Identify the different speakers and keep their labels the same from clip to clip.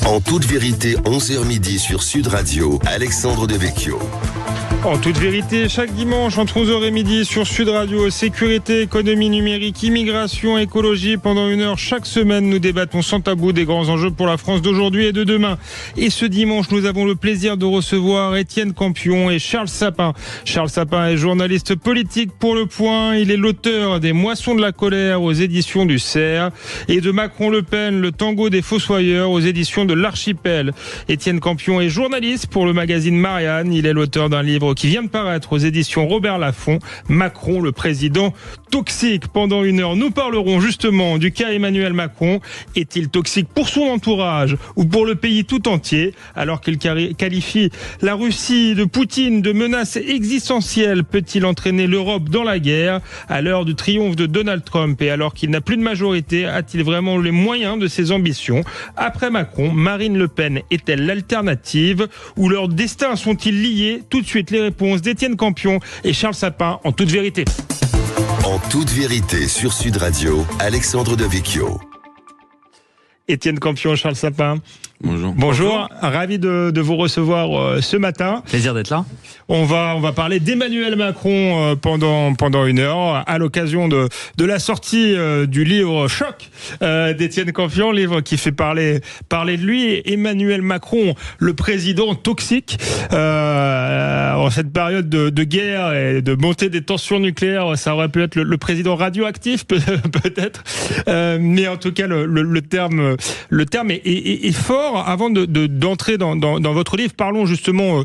Speaker 1: En toute vérité, 11h midi sur Sud Radio, Alexandre Devecchio.
Speaker 2: En toute vérité, chaque dimanche entre 11h et midi sur Sud Radio, sécurité, économie numérique, immigration, écologie. Pendant une heure chaque semaine, nous débattons sans tabou des grands enjeux pour la France d'aujourd'hui et de demain. Et ce dimanche, nous avons le plaisir de recevoir Étienne Campion et Charles Sapin. Charles Sapin est journaliste politique pour Le Point. Il est l'auteur des Moissons de la colère aux éditions du Cerf et de Macron-Le Pen, le tango des fossoyeurs aux éditions de l'Archipel. Étienne Campion est journaliste pour le magazine Marianne. Il est l'auteur d'un livre qui vient de paraître aux éditions Robert Laffont, Macron, le président toxique. Pendant une heure, nous parlerons justement du cas Emmanuel Macron. Est-il toxique pour son entourage ou pour le pays tout entier, alors qu'il qualifie la Russie de Poutine de menace existentielle? Peut-il entraîner l'Europe dans la guerre à l'heure du triomphe de Donald Trump et alors qu'il n'a plus de majorité? A-t-il vraiment les moyens de ses ambitions? Après Macron, Marine Le Pen est-elle l'alternative ou leurs destins sont-ils liés? Tout de suite, les réponses d'Étienne Campion et Charles Sapin en toute vérité.
Speaker 1: En toute vérité sur Sud Radio, Alexandre Devecchio.
Speaker 2: Étienne Campion, Charles Sapin.
Speaker 3: Bonjour.
Speaker 2: Bonjour, ravi de vous recevoir ce matin.
Speaker 3: Plaisir d'être là.
Speaker 2: On va parler d'Emmanuel Macron pendant une heure à l'occasion de la sortie du livre Choc d'Étienne Campion, livre qui fait parler de lui. Emmanuel Macron, le président toxique. En cette période de guerre et de montée des tensions nucléaires, ça aurait pu être le président radioactif peut-être. Mais en tout cas, le terme est fort. Avant d'entrer dans votre livre, parlons justement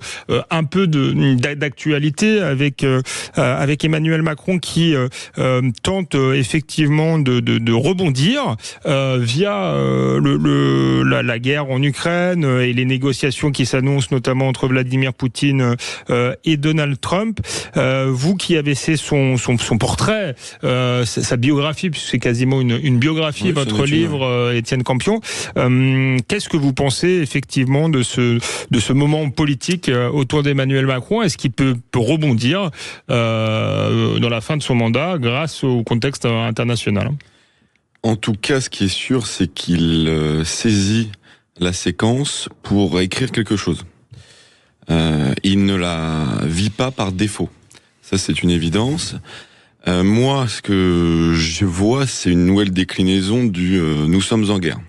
Speaker 2: un peu d'actualité avec Emmanuel Macron qui tente effectivement de rebondir via la guerre en Ukraine et les négociations qui s'annoncent notamment entre Vladimir Poutine et Donald Trump. Vous qui avez fait son portrait, sa biographie, puisque c'est quasiment une biographie, oui, votre livre, Étienne Campion. Qu'est-ce que vous pensez effectivement de ce moment politique autour d'Emmanuel Macron? Est-ce qu'il peut rebondir dans la fin de son mandat grâce au contexte international?
Speaker 3: En tout cas, ce qui est sûr, c'est qu'il saisit la séquence pour écrire quelque chose. Il ne la vit pas par défaut. Ça, c'est une évidence. Moi, ce que je vois, c'est une nouvelle déclinaison du « nous sommes en guerre ».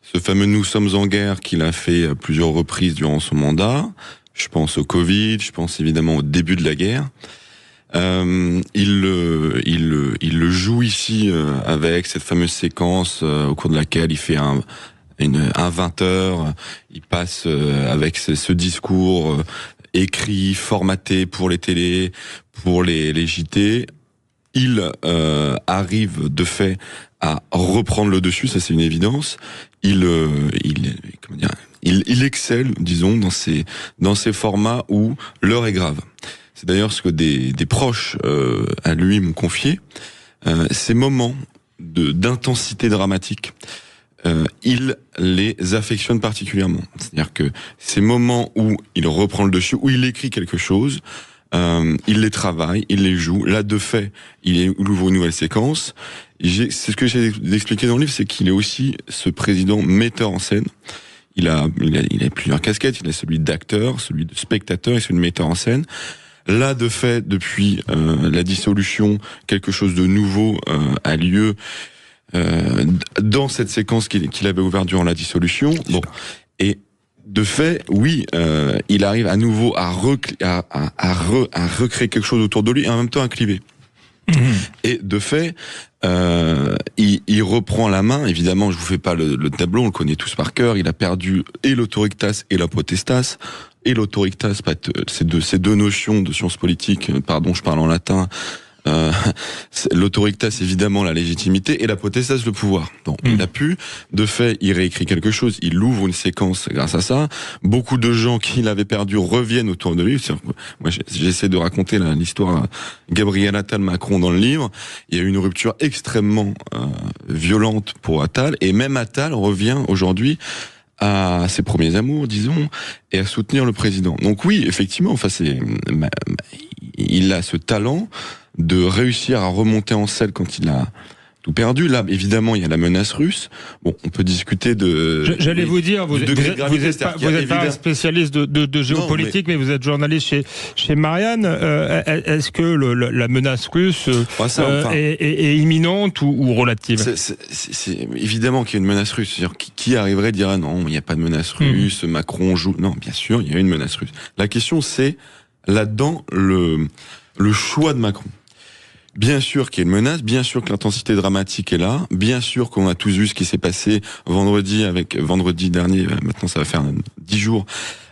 Speaker 3: Ce fameux « nous sommes en guerre » qu'il a fait à plusieurs reprises durant son mandat. Je pense au Covid, je pense évidemment au début de la guerre. Il le joue ici avec cette fameuse séquence au cours de laquelle il fait un 20 heures. Il passe avec ce discours écrit, formaté pour les télés, pour les JT. Il arrive de fait à reprendre le dessus, ça c'est une évidence. Il excelle, disons, dans ces formats où l'heure est grave. C'est d'ailleurs ce que des proches à lui m'ont confié. Ces moments d'intensité dramatique, il les affectionne particulièrement. C'est-à-dire que ces moments où il reprend le dessus, où il écrit quelque chose, il les travaille, il les joue. Là, de fait, il ouvre une nouvelle séquence. C'est ce que j'ai expliqué dans le livre, c'est qu'il est aussi ce président metteur en scène. Il a plusieurs casquettes. Il a celui d'acteur, celui de spectateur et celui de metteur en scène. Là, de fait, depuis la dissolution, quelque chose de nouveau a lieu dans cette séquence qu'il avait ouverte durant la dissolution. Bon, et de fait, oui, il arrive à nouveau à recréer quelque chose autour de lui et en même temps à cliver. Et de fait, il reprend la main. Évidemment, je vous fais pas le tableau, on le connaît tous par cœur. Il a perdu et l'autoritas et la potestas. Et l'autoritas, ces deux notions de sciences politiques, pardon, je parle en latin. L'autoritas, évidemment, la légitimité, et la potestas, le pouvoir. Bon, il a pu, de fait, il réécrit quelque chose, il ouvre une séquence grâce à ça. Beaucoup de gens qui l'avaient perdu reviennent autour de lui. Moi, j'essaie de raconter l'histoire Gabriel Attal Macron dans le livre. Il y a eu une rupture extrêmement violente pour Attal, et même Attal revient aujourd'hui à ses premiers amours, disons, et à soutenir le président. Donc oui, effectivement, enfin, il a ce talent de réussir à remonter en selle quand il a tout perdu. Là, évidemment, il y a la menace russe. Bon, on peut discuter de...
Speaker 2: J'allais vous dire, vous n'êtes pas un spécialiste de géopolitique, mais vous êtes journaliste chez Marianne. Est-ce que la menace russe est imminente ou relative?
Speaker 3: C'est évidemment qu'il y a une menace russe. C'est-à-dire, qui arriverait à dire ah non, il n'y a pas de menace russe, Macron joue... Non, bien sûr, il y a une menace russe. La question, c'est là-dedans le choix de Macron. Bien sûr qu'il y a une menace, bien sûr que l'intensité dramatique est là, bien sûr qu'on a tous vu ce qui s'est passé vendredi dernier, maintenant ça va faire 10 jours,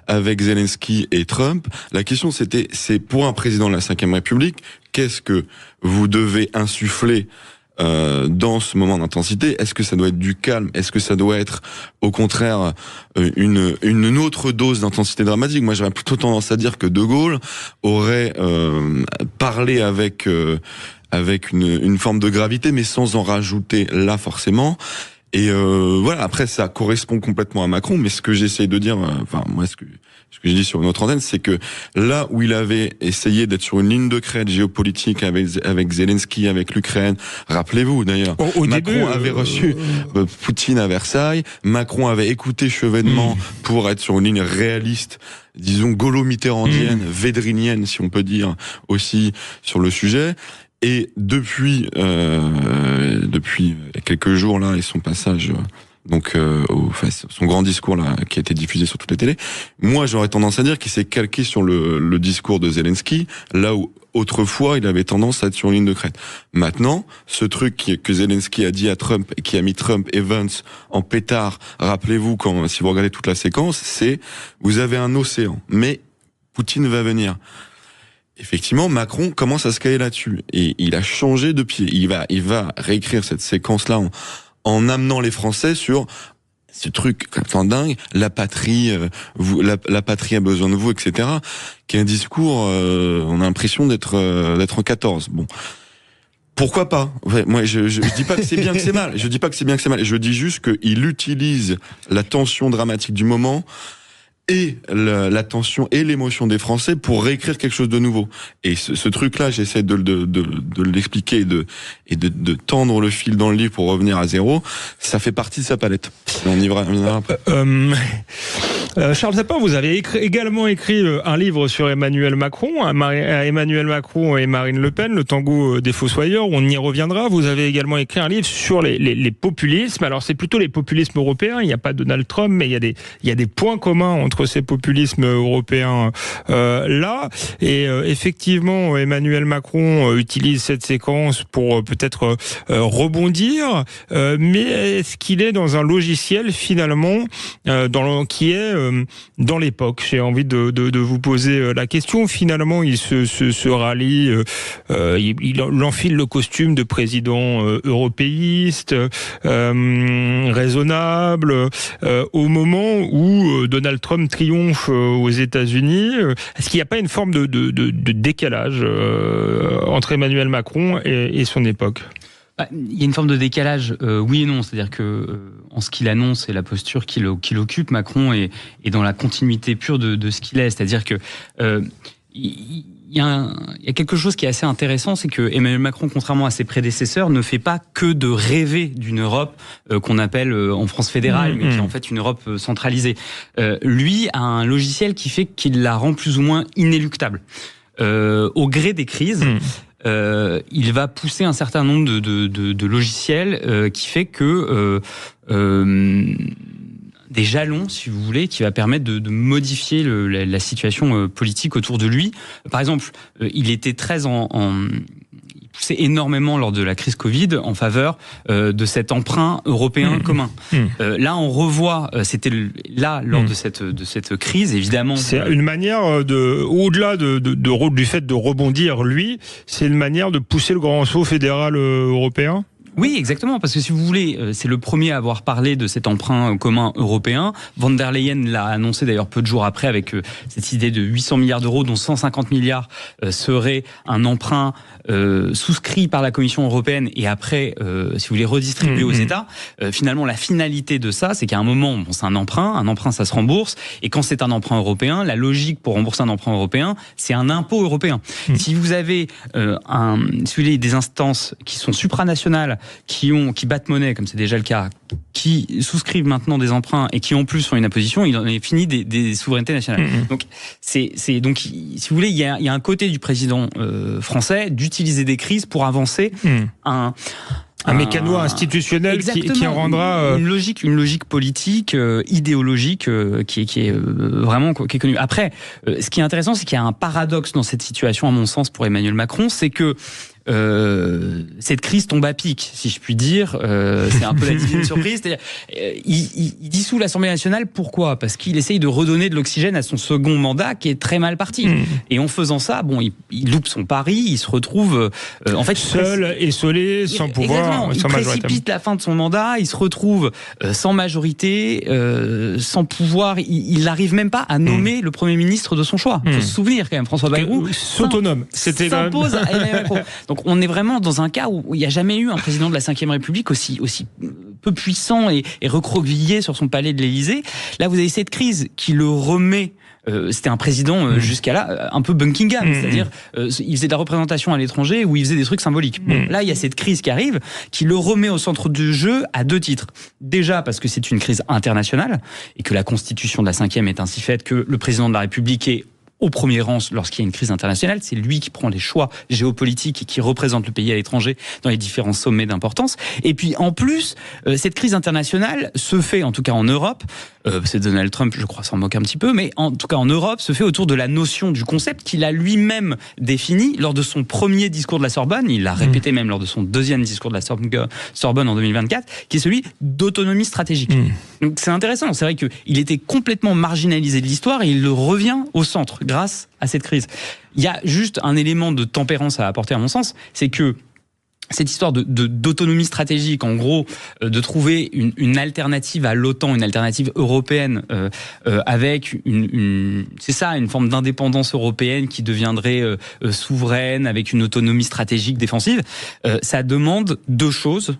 Speaker 3: avec Zelensky et Trump. La question c'est pour un président de la Ve République, qu'est-ce que vous devez insuffler dans ce moment d'intensité? Est-ce que ça doit être du calme? Est-ce que ça doit être au contraire une autre dose d'intensité dramatique? Moi j'aurais plutôt tendance à dire que De Gaulle aurait parlé avec une forme de gravité, mais sans en rajouter là forcément. Et voilà, après ça correspond complètement à Macron, mais ce que j'essaie de dire, moi ce que j'ai dit sur notre antenne, c'est que là où il avait essayé d'être sur une ligne de crête géopolitique avec Zelensky, avec l'Ukraine, rappelez-vous d'ailleurs, Macron avait reçu Poutine à Versailles, Macron avait écouté Chevènement pour être sur une ligne réaliste, disons gaulo-mitterrandienne, védrinienne si on peut dire, aussi sur le sujet. Et depuis quelques jours là et son passage son grand discours là qui a été diffusé sur toutes les télés, moi j'aurais tendance à dire qu'il s'est calqué sur le discours de Zelensky, là où autrefois il avait tendance à être sur une ligne de crête. Maintenant, ce truc que Zelensky a dit à Trump et qui a mis Trump et Vance en pétard, rappelez-vous si vous regardez toute la séquence, c'est vous avez un océan, mais Poutine va venir. Effectivement, Macron commence à se caler là-dessus et il a changé de pied. Il va réécrire cette séquence-là en amenant les Français sur ce truc complètement dingue, la patrie, la patrie a besoin de vous, etc. Qui est un discours, on a l'impression d'être en 14. Bon. Pourquoi pas? Ouais, moi, je dis pas que c'est bien que c'est mal. Je dis pas que c'est bien que c'est mal. Je dis juste qu'il utilise la tension dramatique du moment et la tension et l'émotion des Français pour réécrire quelque chose de nouveau. Et ce truc-là, j'essaie de l'expliquer et de tendre le fil dans le livre pour revenir à zéro. Ça fait partie de sa palette. On y reviendra après.
Speaker 2: Charles Sapin, vous avez également écrit un livre sur Emmanuel Macron, Emmanuel Macron et Marine Le Pen, le tango des fossoyeurs, on y reviendra. Vous avez également écrit un livre sur les populismes. Alors c'est plutôt les populismes européens, il n'y a pas Donald Trump, mais il y a des points communs entre ces populismes européens là. Et effectivement, Emmanuel Macron utilise cette séquence pour peut-être rebondir, mais est-ce qu'il est dans un logiciel finalement qui est dans l'époque? J'ai envie de vous poser la question. Finalement, il se rallie, il enfile le costume de président européiste, raisonnable, au moment où Donald Trump triomphe aux États-Unis. Est-ce qu'il n'y a pas une forme de décalage entre Emmanuel Macron et son époque?
Speaker 4: Il y a une forme de décalage, oui et non. C'est-à-dire que en ce qu'il annonce et la posture qu'il occupe, Macron est dans la continuité pure de ce qu'il est. C'est-à-dire que il y a quelque chose qui est assez intéressant, c'est que Emmanuel Macron, contrairement à ses prédécesseurs, ne fait pas que de rêver d'une Europe qu'on appelle en France fédérale, mais qui est en fait une Europe centralisée. Lui a un logiciel qui fait qu'il la rend plus ou moins inéluctable. Au gré des crises, il va pousser un certain nombre de logiciels qui fait que des jalons, si vous voulez, qui va permettre de modifier la situation politique autour de lui. Par exemple, il était il poussait énormément lors de la crise Covid en faveur de cet emprunt européen commun. Là, on revoit, c'était là lors de cette crise, évidemment.
Speaker 2: C'est une manière au-delà du fait de rebondir, lui, c'est une manière de pousser le grand saut fédéral européen.
Speaker 4: Oui, exactement, parce que si vous voulez, c'est le premier à avoir parlé de cet emprunt commun européen. Von der Leyen l'a annoncé d'ailleurs peu de jours après avec cette idée de 800 milliards d'euros, dont 150 milliards serait un emprunt souscrit par la Commission européenne et après, si vous voulez, redistribué aux États. Finalement, la finalité de ça, c'est qu'à un moment, c'est un emprunt ça se rembourse, et quand c'est un emprunt européen, la logique pour rembourser un emprunt européen, c'est un impôt européen. Si vous avez si vous voulez, des instances qui sont supranationales, qui battent monnaie, comme c'est déjà le cas, qui souscrivent maintenant des emprunts et qui en plus ont une imposition, il en est fini des souverainetés nationales. Donc donc si vous voulez, il y a un côté du président français d'utiliser des crises pour avancer
Speaker 2: un mécano institutionnel qui en rendra
Speaker 4: une logique politique, idéologique qui est vraiment qui est connue. Après, ce qui est intéressant, c'est qu'il y a un paradoxe dans cette situation, à mon sens, pour Emmanuel Macron, c'est que cette crise tombe à pic, si je puis dire. C'est un peu la divine surprise. C'est-à-dire, il dissout l'Assemblée nationale. Pourquoi ? Parce qu'il essaye de redonner de l'oxygène à son second mandat, qui est très mal parti. Et en faisant ça, il loupe son pari. Il se retrouve en fait
Speaker 2: seul, essolé, sans pouvoir,
Speaker 4: il précipite la fin de son mandat. Il se retrouve sans majorité, sans pouvoir. Il n'arrive même pas à nommer le Premier ministre de son choix. Il faut se souvenir quand même, François Bayrou
Speaker 2: s'autonome.
Speaker 4: S'impose à Emmanuel Macron. Donc on est vraiment dans un cas où il n'y a jamais eu un président de la Ve République aussi peu puissant et recroquevillé sur son palais de l'Élysée. Là, vous avez cette crise qui le remet. C'était un président jusqu'à là un peu Buckingham, c'est-à-dire il faisait de la représentation à l'étranger où il faisait des trucs symboliques. Bon, là, il y a cette crise qui arrive, qui le remet au centre du jeu à 2 titres. Déjà parce que c'est une crise internationale et que la constitution de la Ve est ainsi faite que le président de la République est au premier rang lorsqu'il y a une crise internationale. C'est lui qui prend les choix géopolitiques et qui représente le pays à l'étranger dans les différents sommets d'importance. Et puis en plus, cette crise internationale se fait, en tout cas en Europe, c'est Donald Trump, je crois, s'en moque un petit peu, mais en tout cas en Europe, se fait autour de la notion du concept qu'il a lui-même défini lors de son premier discours de la Sorbonne. Il l'a répété même lors de son deuxième discours de la Sorbonne en 2024, qui est celui d'autonomie stratégique. Donc c'est intéressant. C'est vrai qu'il était complètement marginalisé de l'histoire et il revient au centre grâce à cette crise. Il y a juste un élément de tempérance à apporter à mon sens, c'est que cette histoire d'autonomie stratégique, en gros, de trouver une alternative à l'OTAN, une alternative européenne, avec c'est ça, une forme d'indépendance européenne qui deviendrait souveraine, avec une autonomie stratégique défensive, ça demande 2 choses.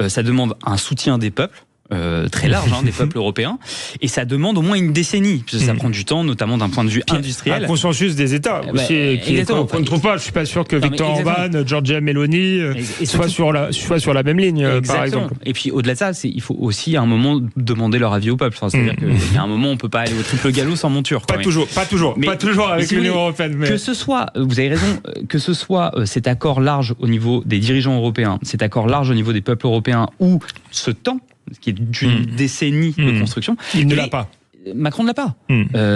Speaker 4: Ça demande un soutien des peuples, très large, des peuples européens, et ça demande au moins une décennie, parce que ça prend du temps, notamment d'un point de vue industriel.
Speaker 2: Un consensus des États aussi, qu'on ne trouve pas. Je suis pas sûr que Viktor Orban, Giorgia Meloni soient sur la même ligne, par exemple.
Speaker 4: Et puis au-delà de ça, il faut aussi à un moment demander leur avis au peuple. Enfin, c'est-à-dire qu'il y a un moment, on peut pas aller au triple galop sans monture.
Speaker 2: Pas toujours avec l'Union européenne. Mais...
Speaker 4: Que ce soit, vous avez raison, que ce soit cet accord large au niveau des dirigeants européens, cet accord large au niveau des peuples européens, ou ce temps qui est d'une décennie de construction.
Speaker 2: Il ne l'a pas.
Speaker 4: Macron ne l'a pas.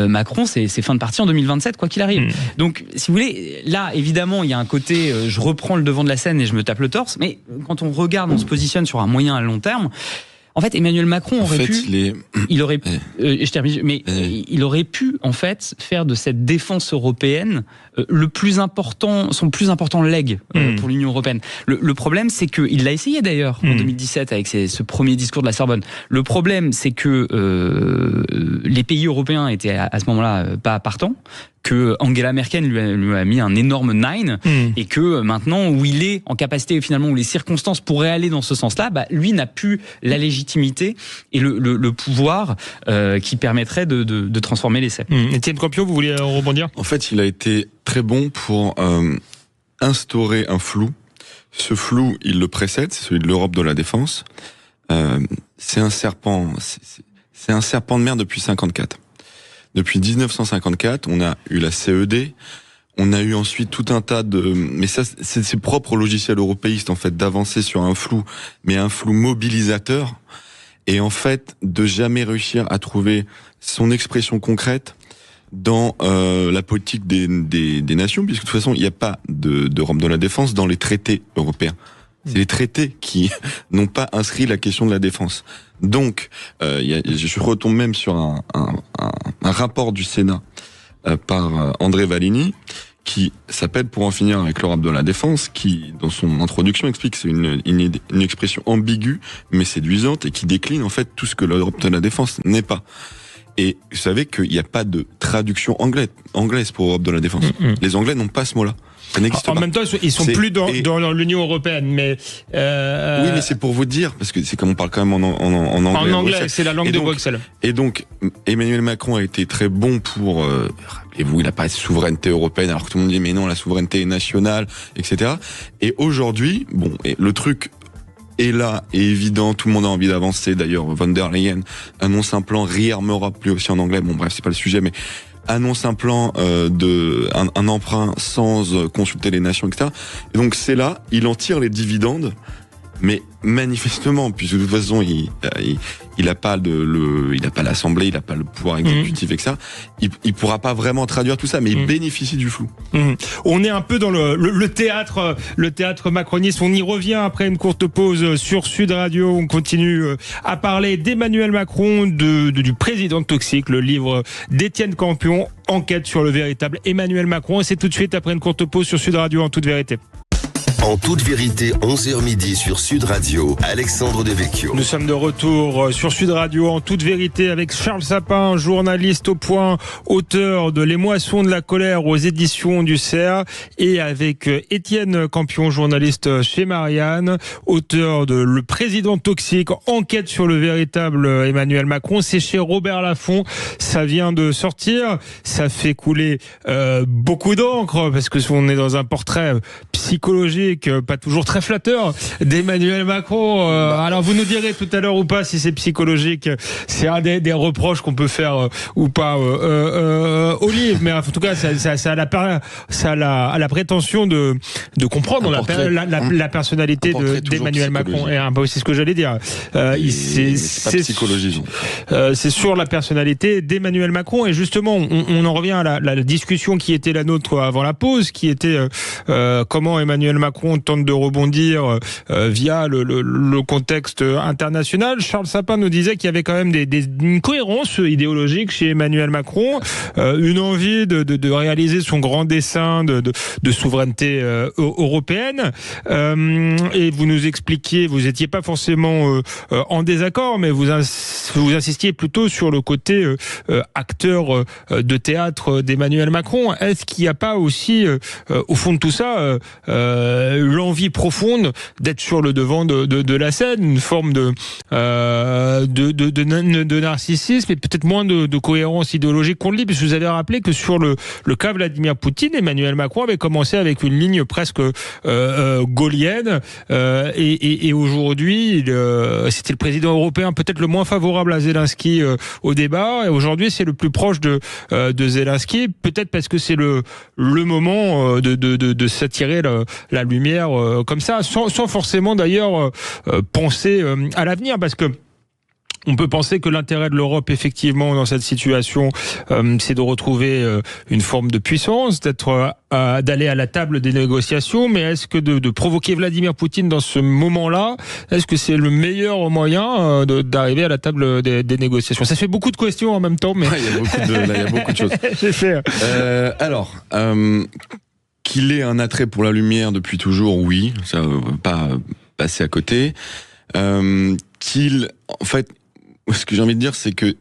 Speaker 4: Macron, c'est fin de partie en 2027, quoi qu'il arrive. Donc, si vous voulez, là, évidemment, il y a un côté, je reprends le devant de la scène et je me tape le torse, mais quand on regarde, on se positionne sur un moyen à long terme. En fait, Emmanuel Macron aurait il aurait pu en fait faire de cette défense européenne son plus important leg pour l'Union européenne. Le problème, c'est que il l'a essayé d'ailleurs en 2017 avec ce premier discours de la Sorbonne. Le problème, c'est que les pays européens étaient à ce moment-là pas partants, que Angela Merkel lui a mis un énorme 9 et que maintenant où il est en capacité, finalement où les circonstances pourraient aller dans ce sens-là, lui n'a plus la légitimité et le pouvoir qui permettrait de transformer l'essai.
Speaker 2: Étienne Campion, vous vouliez rebondir ?
Speaker 3: En fait, il a été très bon pour instaurer un flou. Ce flou, il le précède, c'est celui de l'Europe de la défense. C'est un serpent de mer depuis 1954. Depuis 1954, on a eu la CED, on a eu ensuite tout un tas mais ça, c'est propre au logiciel européiste, en fait, d'avancer sur un flou, mais un flou mobilisateur, et en fait, de jamais réussir à trouver son expression concrète dans la politique des nations, puisque de toute façon, il n'y a pas d'Europe de la défense dans les traités européens. C'est les traités qui n'ont pas inscrit la question de la défense. Donc, je retombe même sur un rapport du Sénat par André Vallini, qui s'appelle « Pour en finir avec l'Europe de la défense », qui, dans son introduction, explique que c'est une expression ambiguë, mais séduisante, et qui décline en fait tout ce que l'Europe de la défense n'est pas. Et vous savez qu'il n'y a pas de traduction anglaise pour Europe de la défense. Les Anglais n'ont pas ce mot-là. Ça n'existe pas.
Speaker 2: En même temps, ils sont plus dans l'Union européenne, mais
Speaker 3: oui, mais c'est pour vous dire, parce que c'est comme on parle quand même en anglais.
Speaker 2: En anglais, c'est la langue de Bruxelles.
Speaker 3: Et donc, Emmanuel Macron a été très bon pour. Rappelez-vous, il a parlé de souveraineté européenne, alors que tout le monde dit mais non, la souveraineté est nationale, etc. Et aujourd'hui, le truc est là, est évident, tout le monde a envie d'avancer. D'ailleurs, von der Leyen annonce un plan Rearm Europe, lui aussi en anglais. Bon, bref, c'est pas le sujet, mais annonce un plan un emprunt sans consulter les nations, etc. Et donc c'est là, il en tire les dividendes, mais manifestement, puisque de toute façon il a pas l'Assemblée, il a pas le pouvoir exécutif, etc. Il pourra pas vraiment traduire tout ça, mais il bénéficie du flou.
Speaker 2: On est un peu dans le théâtre macroniste. On y revient après une courte pause sur Sud Radio. On continue à parler d'Emmanuel Macron, du président toxique, le livre d'Étienne Campion, enquête sur le véritable Emmanuel Macron. Et c'est tout de suite après une courte pause sur Sud Radio en toute vérité.
Speaker 1: En toute vérité, 11h midi sur Sud Radio, Alexandre Devecchio.
Speaker 2: Nous sommes de retour sur Sud Radio en toute vérité avec Charles Sapin, journaliste au Point, auteur de Les Moissons de la colère aux éditions du CERF, et avec Étienne Campion, journaliste chez Marianne, auteur de Le président toxique, enquête sur le véritable Emmanuel Macron. C'est chez Robert Laffont, ça vient de sortir, ça fait couler beaucoup d'encre parce que on est dans un portrait psychologique pas toujours très flatteur d'Emmanuel Macron. Alors vous nous direz tout à l'heure ou pas si c'est psychologique. C'est un des reproches qu'on peut faire ou pas au livre, mais en tout cas ça a la prétention de comprendre la personnalité d'Emmanuel Macron. Et c'est ce que j'allais dire.
Speaker 3: C'est pas psychologie.
Speaker 2: C'est sur la personnalité d'Emmanuel Macron, et justement on en revient à la discussion qui était la nôtre avant la pause, qui était comment Emmanuel Macron tente de rebondir via le contexte international. Charles Sapin nous disait qu'il y avait quand même une cohérence idéologique chez Emmanuel Macron, une envie de réaliser son grand dessein de souveraineté européenne. Et vous nous expliquiez, vous n'étiez pas forcément en désaccord, mais vous insistiez plutôt sur le côté acteur de théâtre d'Emmanuel Macron. Est-ce qu'il n'y a pas aussi, au fond de tout ça, l'envie profonde d'être sur le devant de la scène, une forme de narcissisme et peut-être moins de cohérence idéologique qu'on le lit, puisque vous avez rappelé que sur le cas Vladimir Poutine, Emmanuel Macron avait commencé avec une ligne presque gaullienne, et aujourd'hui c'était le président européen peut-être le moins favorable à Zelensky au débat, et aujourd'hui c'est le plus proche de Zelensky, peut-être parce que c'est le moment de s'attirer la lumière comme ça, sans forcément d'ailleurs penser à l'avenir, parce que on peut penser que l'intérêt de l'Europe, effectivement, dans cette situation, c'est de retrouver une forme de puissance, d'aller à la table des négociations. Mais est-ce que de provoquer Vladimir Poutine dans ce moment-là, est-ce que c'est le meilleur moyen d'arriver à la table des négociations? Ça fait beaucoup de questions en même temps, mais
Speaker 3: il y a beaucoup de choses.
Speaker 2: J'ai fait.
Speaker 3: Qu'il ait un attrait pour la lumière depuis toujours, oui, ça va pas passer à côté. En fait, ce que j'ai envie de dire, c'est que,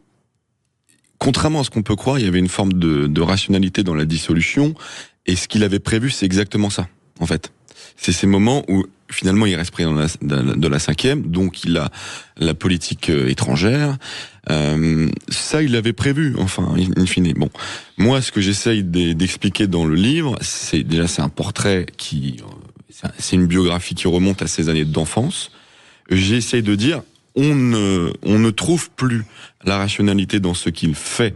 Speaker 3: contrairement à ce qu'on peut croire, il y avait une forme de rationalité dans la dissolution, et ce qu'il avait prévu, c'est exactement ça, en fait. C'est ces moments où, finalement, il reste président de la 5e, donc il a la politique étrangère. Ça, il l'avait prévu, enfin, in fine. Bon, moi, ce que j'essaye d'expliquer dans le livre, c'est un portrait c'est une biographie qui remonte à ses années d'enfance. J'essaye de dire, on ne trouve plus la rationalité dans ce qu'il fait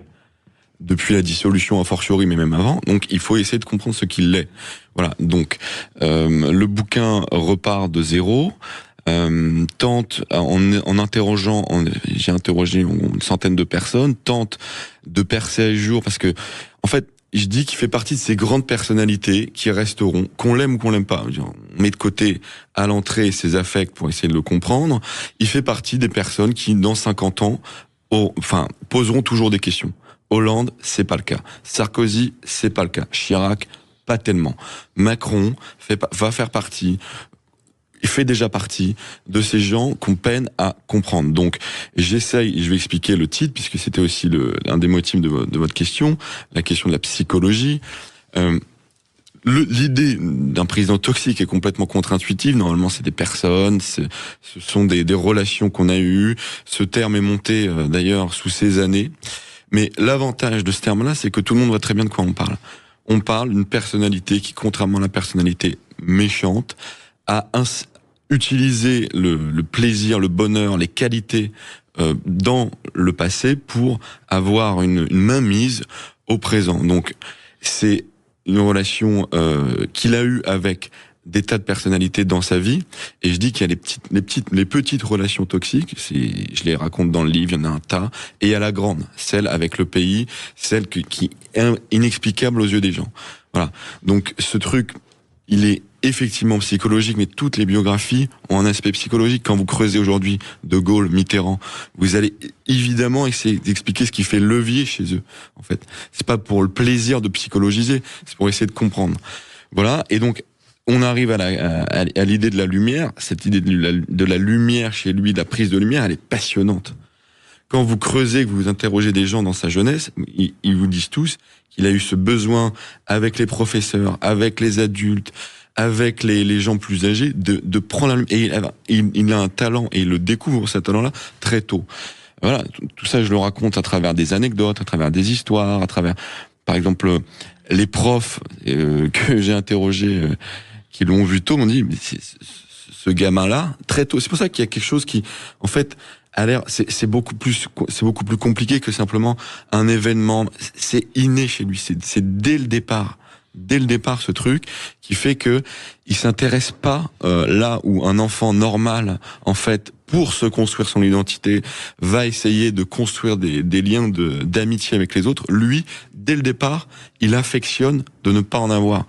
Speaker 3: depuis la dissolution a fortiori, mais même avant. Donc, il faut essayer de comprendre ce qu'il est. Voilà. Donc, le bouquin repart de zéro. Tente, en interrogeant, j'ai interrogé une centaine de personnes, tente de percer à jour, parce que, en fait, je dis qu'il fait partie de ces grandes personnalités qui resteront, qu'on l'aime ou qu'on l'aime pas. On met de côté à l'entrée ses affects pour essayer de le comprendre. Il fait partie des personnes qui, dans 50 ans, poseront toujours des questions. Hollande, c'est pas le cas. Sarkozy, c'est pas le cas. Chirac, pas tellement. Macron va faire partie, il fait déjà partie de ces gens qu'on peine à comprendre. Donc, je vais expliquer le titre, puisque c'était aussi un des motifs de votre question, la question de la psychologie. L'idée d'un président toxique est complètement contre-intuitive. Normalement, c'est des personnes, ce sont des relations qu'on a eues. Ce terme est monté, d'ailleurs, sous ces années. Mais l'avantage de ce terme-là, c'est que tout le monde voit très bien de quoi on parle. On parle d'une personnalité qui, contrairement à la personnalité méchante, a utiliser le plaisir, le bonheur, les qualités dans le passé pour avoir une mainmise au présent. Donc c'est une relation qu'il a eue avec des tas de personnalités dans sa vie, et je dis qu'il y a les petites relations toxiques, je les raconte dans le livre, il y en a un tas, et il y a la grande, celle avec le pays, celle qui est inexplicable aux yeux des gens. Voilà. Donc ce truc, il est effectivement psychologique, mais toutes les biographies ont un aspect psychologique. Quand vous creusez aujourd'hui De Gaulle, Mitterrand, vous allez évidemment essayer d'expliquer ce qui fait levier chez eux. En fait, c'est pas pour le plaisir de psychologiser, c'est pour essayer de comprendre. Voilà. Et donc on arrive à l'idée de la lumière. Cette idée de la lumière chez lui, de la prise de lumière, elle est passionnante. Quand vous creusez, que vous interrogez des gens dans sa jeunesse, ils vous disent tous qu'il a eu ce besoin avec les professeurs, avec les adultes, avec les gens plus âgés, de prendre la lumière. Et il a un talent, et il le découvre, ce talent-là, très tôt. Voilà, tout ça, je le raconte à travers des anecdotes, à travers des histoires, à travers, par exemple, les profs que j'ai interrogés, qui l'ont vu tôt, m'ont dit, mais ce gamin-là, très tôt. C'est pour ça qu'il y a quelque chose qui, en fait, a l'air, c'est beaucoup plus compliqué que simplement un événement. C'est inné chez lui. C'est dès le départ, ce truc qui fait que il s'intéresse pas là où un enfant normal, en fait, pour se construire son identité, va essayer de construire des liens d'amitié avec les autres. Lui, dès le départ, il affectionne de ne pas en avoir.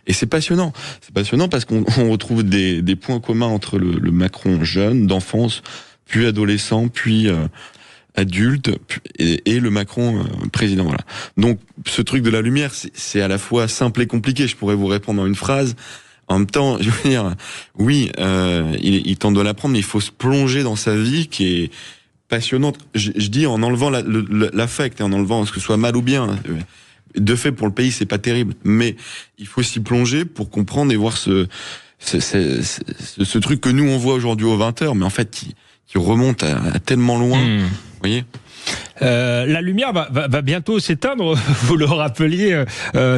Speaker 3: Et c'est passionnant. C'est passionnant parce qu'on retrouve des points communs entre le Macron jeune, d'enfance, puis adolescent, puis adulte, et le Macron président. Voilà. Donc, ce truc de la lumière, c'est à la fois simple et compliqué. Je pourrais vous répondre en une phrase. En même temps, je veux dire, oui, il tente de l'apprendre, mais il faut se plonger dans sa vie qui est passionnante. Je dis en enlevant l'affect, et en enlevant ce que ce soit mal ou bien. De fait, pour le pays, c'est pas terrible, mais il faut s'y plonger pour comprendre et voir ce truc que nous on voit aujourd'hui aux 20h, mais en fait qui remonte à tellement loin. Vous voyez.
Speaker 2: La lumière va bientôt s'éteindre. Vous le rappeliez,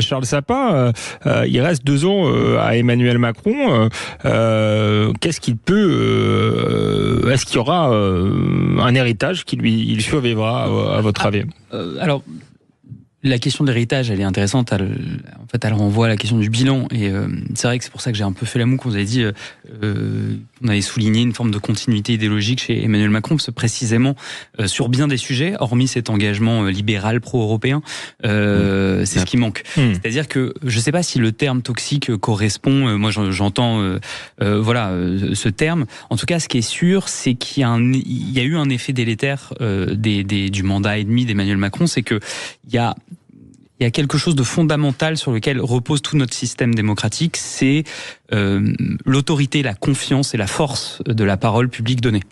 Speaker 2: Charles Sapin. Il reste 2 ans à Emmanuel Macron. Qu'est-ce qu'il peut est-ce qu'il y aura un héritage qui lui survivra à votre avis?
Speaker 4: Alors. La question de l'héritage, elle est intéressante. En fait, elle renvoie à la question du bilan. Et c'est vrai que c'est pour ça que j'ai un peu fait la moue quand vous avez dit, on avait souligné une forme de continuité idéologique chez Emmanuel Macron, parce que précisément sur bien des sujets, hormis cet engagement libéral pro-européen, c'est ce qui manque. C'est-à-dire que je ne sais pas si le terme toxique correspond. Moi, j'entends ce terme. En tout cas, ce qui est sûr, c'est qu'il y a eu un effet délétère du mandat et demi d'Emmanuel Macron, c'est que il y a quelque chose de fondamental sur lequel repose tout notre système démocratique, c'est l'autorité, la confiance et la force de la parole publique donnée.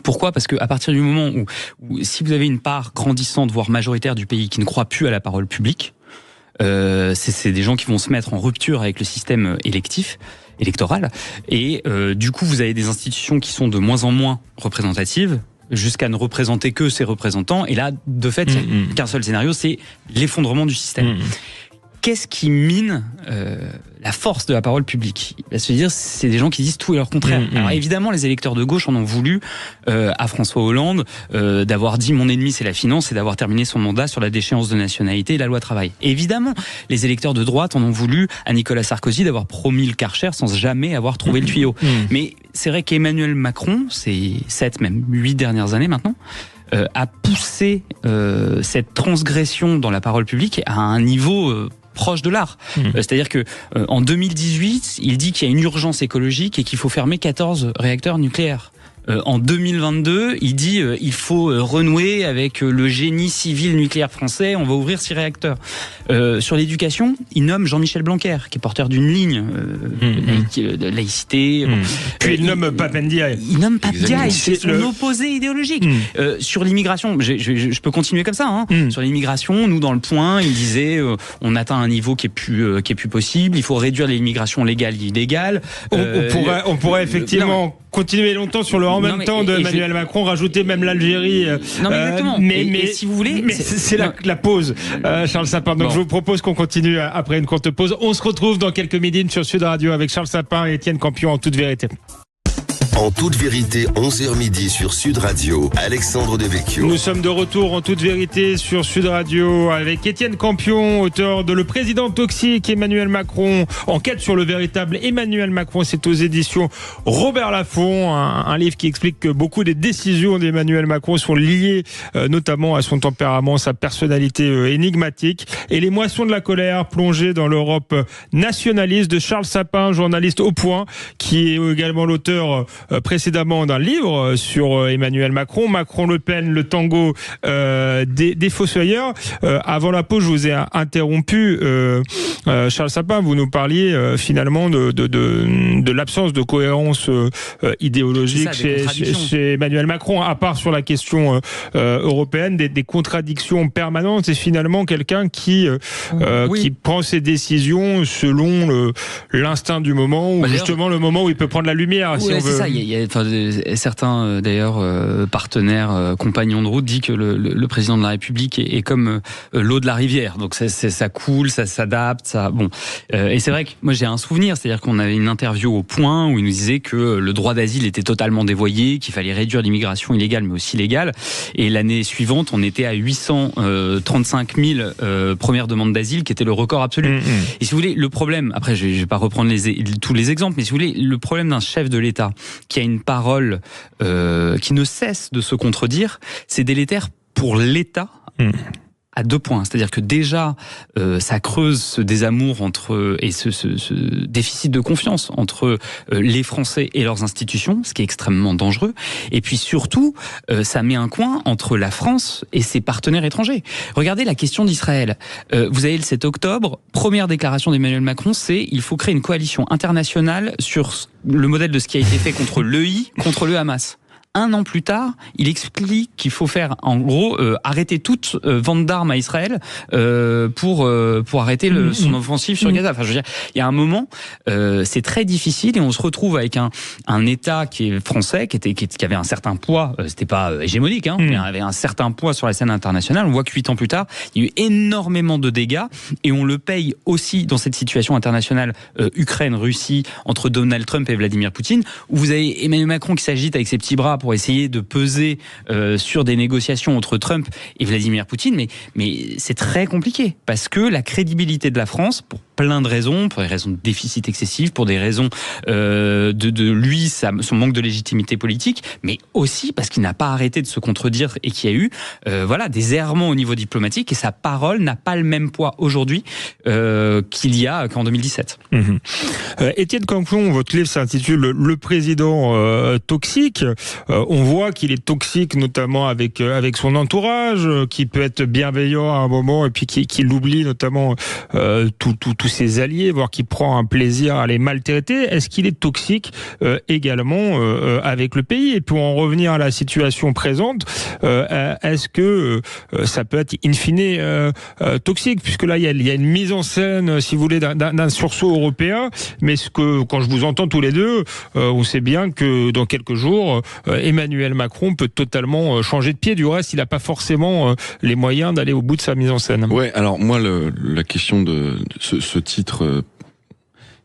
Speaker 4: Pourquoi ? Parce qu'à partir du moment où si vous avez une part grandissante, voire majoritaire du pays qui ne croit plus à la parole publique, c'est des gens qui vont se mettre en rupture avec le système électoral, et du coup vous avez des institutions qui sont de moins en moins représentatives, jusqu'à ne représenter que ses représentants. Et là, de fait, il n'y a qu'un seul scénario, c'est l'effondrement du système. Qu'est-ce qui mine la force de la parole publique ? C'est-à-dire, c'est des gens qui disent tout et leur contraire. Alors évidemment, les électeurs de gauche en ont voulu à François Hollande d'avoir dit « mon ennemi, c'est la finance » et d'avoir terminé son mandat sur la déchéance de nationalité et la loi travail. Et évidemment, les électeurs de droite en ont voulu à Nicolas Sarkozy d'avoir promis le Karcher sans jamais avoir trouvé le tuyau. Mais c'est vrai qu'Emmanuel Macron, ces 7, même 8 dernières années maintenant, a poussé cette transgression dans la parole publique à un niveau proche de l'art. C'est-à-dire que en 2018, il dit qu'il y a une urgence écologique et qu'il faut fermer 14 réacteurs nucléaires. En 2022, il dit il faut renouer avec le génie civil nucléaire français, on va ouvrir 6 réacteurs. Sur l'éducation, il nomme Jean-Michel Blanquer, qui est porteur d'une ligne de laïcité.
Speaker 2: Puis il nomme Pape Ndiaye.
Speaker 4: Il nomme Pape Ndiaye, c'est son opposé idéologique. Sur l'immigration, je peux continuer comme ça. Sur l'immigration, nous dans le Point, il disait on atteint un niveau qui est plus possible, il faut réduire l'immigration légale et illégale.
Speaker 2: On pourrait effectivement continuer longtemps sur le en même temps de Emmanuel Macron, rajouter même l'Algérie.
Speaker 4: Non, mais exactement. Mais si vous voulez,
Speaker 2: c'est la pause, Charles Sapin. Donc je vous propose qu'on continue après une courte pause. On se retrouve dans quelques minutes sur Sud Radio avec Charles Sapin et Étienne Campion en toute vérité.
Speaker 1: En toute vérité, 11h midi sur Sud Radio, Alexandre Devecchio.
Speaker 2: Nous sommes de retour en toute vérité sur Sud Radio avec Étienne Campion, auteur de Le Président Toxique, Emmanuel Macron, enquête sur le véritable Emmanuel Macron. C'est aux éditions Robert Laffont, un livre qui explique que beaucoup des décisions d'Emmanuel Macron sont liées notamment à son tempérament, sa personnalité énigmatique. Et Les Moissons de la colère, plongées dans l'Europe nationaliste, de Charles Sapin, journaliste au Point, qui est également l'auteur précédemment d'un livre sur Emmanuel Macron, Macron-Le Pen, le tango des fossoyeurs. Avant la pause, je vous ai interrompu, Charles Sapin, vous nous parliez finalement de l'absence de cohérence idéologique chez Emmanuel Macron, à part sur la question européenne, des contradictions permanentes. C'est finalement quelqu'un qui prend ses décisions selon l'instinct du moment, ou justement le moment où il peut prendre la lumière, si on veut.
Speaker 4: Ça. Il y a certains d'ailleurs partenaires, compagnons de route, dit que le président de la République est comme l'eau de la rivière. Donc ça coule, ça s'adapte, ça. Bon, et c'est vrai que moi j'ai un souvenir, c'est-à-dire qu'on avait une interview au Point où il nous disait que le droit d'asile était totalement dévoyé, qu'il fallait réduire l'immigration illégale mais aussi légale. Et l'année suivante, on était à 835 000 premières demandes d'asile, qui était le record absolu. Et si vous voulez, le problème, après je vais pas reprendre tous les exemples, mais si vous voulez, le problème d'un chef de l'État qui a une parole qui ne cesse de se contredire, c'est délétère pour l'État à 2 points. C'est-à-dire que déjà, ça creuse ce désamour et ce déficit de confiance entre les Français et leurs institutions, ce qui est extrêmement dangereux. Et puis surtout, ça met un coin entre la France et ses partenaires étrangers. Regardez la question d'Israël. Vous avez le 7 octobre, première déclaration d'Emmanuel Macron, c'est il faut créer une coalition internationale sur le modèle de ce qui a été fait contre l'EI, contre le Hamas. 1 an plus tard, il explique qu'il faut faire, en gros, arrêter toute vente d'armes à Israël pour arrêter son offensive sur Gaza. Enfin, je veux dire, il y a un moment, c'est très difficile et on se retrouve avec un État qui est français, qui avait un certain poids. C'était pas hégémonique, mais avait un certain poids sur la scène internationale. On voit que 8 ans plus tard, il y a eu énormément de dégâts et on le paye aussi dans cette situation internationale Ukraine-Russie entre Donald Trump et Vladimir Poutine, où vous avez Emmanuel Macron qui s'agite avec ses petits bras pour essayer de peser sur des négociations entre Trump et Vladimir Poutine, mais c'est très compliqué, parce que la crédibilité de la France, pour plein de raisons, pour des raisons de déficit excessif, pour des raisons de lui, son manque de légitimité politique, mais aussi parce qu'il n'a pas arrêté de se contredire et qu'il y a eu des errements au niveau diplomatique, et sa parole n'a pas le même poids aujourd'hui qu'en 2017.
Speaker 2: Étienne Campion, votre livre s'intitule Le Président Toxique. On voit qu'il est toxique, notamment avec son entourage, qui peut être bienveillant à un moment et puis qui l'oublie, notamment tous ses alliés, voire qui prend un plaisir à les maltraiter. Est-ce qu'il est toxique également avec le pays? Et pour en revenir à la situation présente, est-ce que ça peut être in fine toxique, puisque là il y a une mise en scène, si vous voulez, d'un sursaut européen, mais quand je vous entends tous les deux, on sait bien que dans quelques jours, Emmanuel Macron peut totalement changer de pied. Du reste, il n'a pas forcément les moyens d'aller au bout de sa mise en scène.
Speaker 3: Ouais, alors moi, la question de ce titre,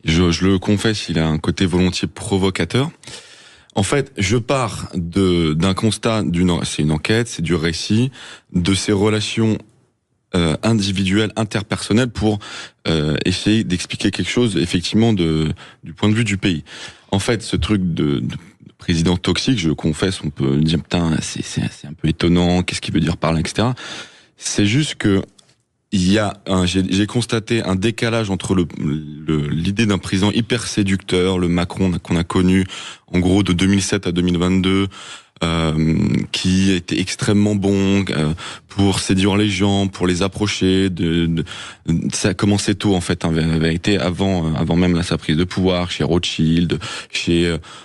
Speaker 3: je le confesse, il a un côté volontiers provocateur. En fait, je pars d'un constat, c'est une enquête, c'est du récit, de ces relations individuelles, interpersonnelles, pour essayer d'expliquer quelque chose, effectivement, du point de vue du pays. En fait, ce truc de président toxique, je confesse, on peut dire putain, c'est un peu étonnant, qu'est-ce qu'il veut dire par là, etc. C'est juste que j'ai constaté un décalage entre l'idée d'un président hyper séducteur, le Macron qu'on a connu en gros de 2007 à 2022, qui était extrêmement bon pour séduire les gens, pour les approcher. Ça a commencé tôt en fait, avait été avant même sa prise de pouvoir, chez Rothschild,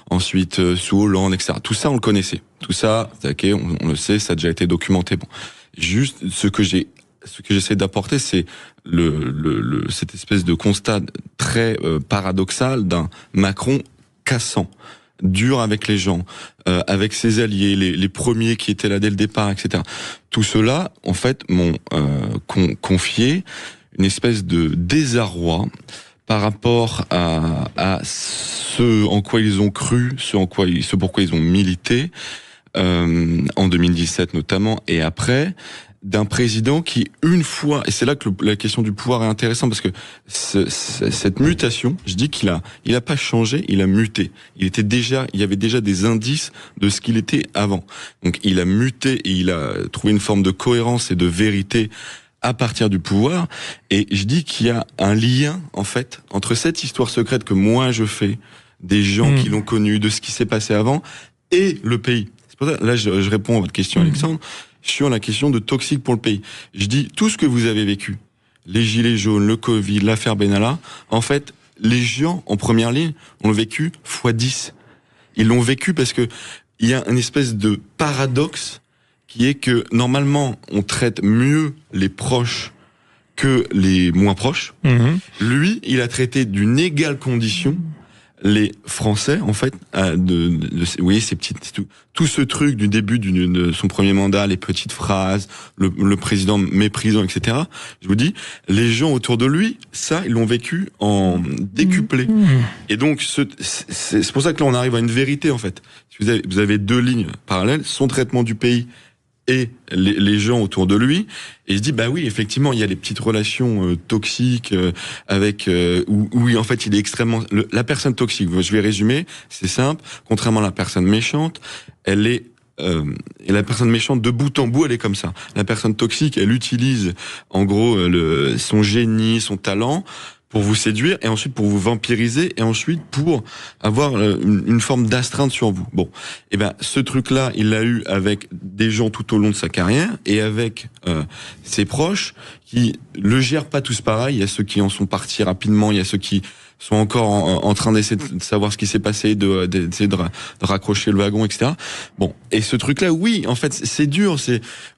Speaker 3: ensuite sous Hollande, etc. Tout ça on le connaissait. Tout ça, ok, on le sait, ça a déjà été documenté. Bon, juste ce que j'essaie d'apporter, c'est cette espèce de constat très paradoxal d'un Macron cassant, dur avec les gens, avec ses alliés, les premiers qui étaient là dès le départ, etc. Tout cela, en fait, m'ont confié une espèce de désarroi par rapport à ce en quoi ils ont cru, ce pourquoi ils ont milité, en 2017 notamment, et après, d'un président qui, une fois, et c'est là que la question du pouvoir est intéressante, parce que cette mutation, je dis qu'il a pas changé, il a muté. Il y avait déjà des indices de ce qu'il était avant. Donc il a muté et il a trouvé une forme de cohérence et de vérité à partir du pouvoir. Et je dis qu'il y a un lien, en fait, entre cette histoire secrète que moi je fais, des gens qui l'ont connu, de ce qui s'est passé avant, et le pays. C'est pour ça, là, je réponds à votre question, Alexandre, sur la question de toxique pour le pays. Je dis, tout ce que vous avez vécu, les gilets jaunes, le Covid, l'affaire Benalla, en fait, les gens en première ligne ont vécu x10. Ils l'ont vécu parce que il y a une espèce de paradoxe qui est que, normalement, on traite mieux les proches que les moins proches. Lui, il a traité d'une égale condition les Français, en fait, vous voyez, ces petites, tout ce truc du début de son premier mandat, les petites phrases, le président méprisant, etc. Je vous dis, les gens autour de lui, ça, ils l'ont vécu en décuplé. Et donc, c'est pour ça que là, on arrive à une vérité, en fait. Vous avez deux lignes parallèles, son traitement du pays et les gens autour de lui, et je dis bah oui, effectivement, il y a les petites relations toxiques avec où en fait il est extrêmement la personne toxique. Je vais résumer, c'est simple. Contrairement à la personne méchante, elle est et la personne méchante de bout en bout, elle est comme ça. La personne toxique, elle utilise en gros son génie, son talent pour vous séduire, et ensuite pour vous vampiriser, et ensuite pour avoir une forme d'astreinte sur vous. Bon, et ben ce truc-là, il l'a eu avec des gens tout au long de sa carrière, et avec ses proches, qui le gèrent pas tous pareil. Il y a ceux qui en sont partis rapidement, il y a ceux qui sont encore en train d'essayer de savoir ce qui s'est passé, d'essayer de raccrocher le wagon, etc. Bon, et ce truc-là, oui, en fait, c'est dur,